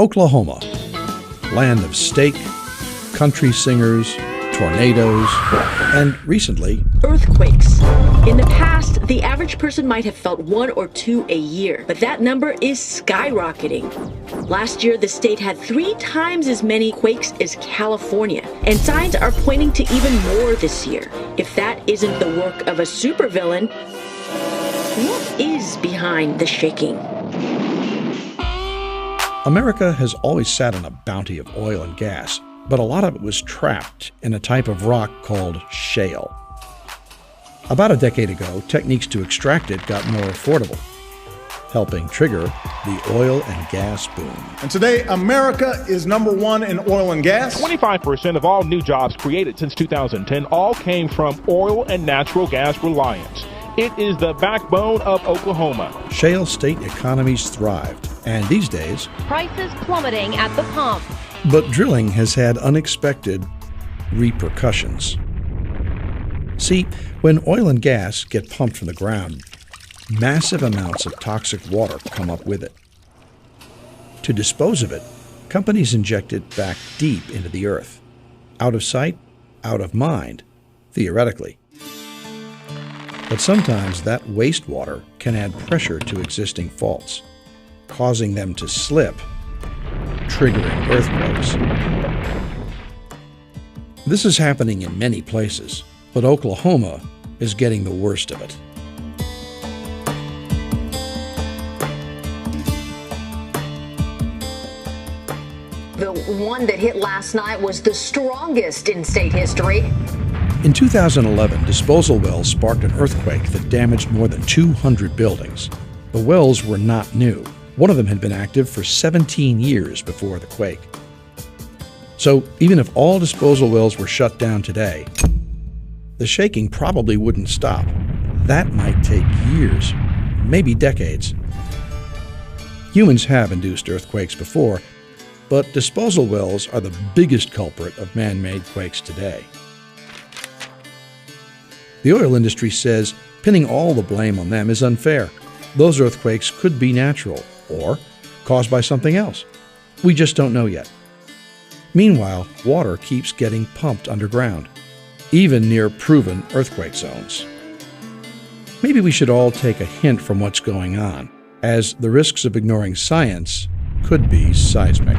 Oklahoma, land of steak, country singers, tornadoes, and recently, earthquakes. In the past, the average person might have felt 1 or 2 a year, but that number is skyrocketing. Last year, the state had 3 times as many quakes as California, and signs are pointing to even more this year. If that isn't the work of a supervillain, what is behind the shaking? America has always sat on a bounty of oil and gas, but a lot of it was trapped in a type of rock called shale. About a decade ago, techniques to extract it got more affordable, helping trigger the oil and gas boom. And today, America is #1 in oil and gas. 25% of all new jobs created since 2010 all came from oil and natural gas reliance. It is the backbone of Oklahoma. Shale state economies thrived, and these days, prices plummeting at the pump. But drilling has had unexpected repercussions. See, when oil and gas get pumped from the ground, massive amounts of toxic water come up with it. To dispose of it, companies inject it back deep into the earth. Out of sight, out of mind, theoretically. But sometimes that wastewater can add pressure to existing faults, causing them to slip, triggering earthquakes. This is happening in many places, but Oklahoma is getting the worst of it. The one that hit last night was the strongest in state history. In 2011, disposal wells sparked an earthquake that damaged more than 200 buildings. The wells were not new. One of them had been active for 17 years before the quake. So even if all disposal wells were shut down today, the shaking probably wouldn't stop. That might take years, maybe decades. Humans have induced earthquakes before, but disposal wells are the biggest culprit of man-made quakes today. The oil industry says pinning all the blame on them is unfair. Those earthquakes could be natural or caused by something else. We just don't know yet. Meanwhile, water keeps getting pumped underground, even near proven earthquake zones. Maybe we should all take a hint from what's going on, as the risks of ignoring science could be seismic.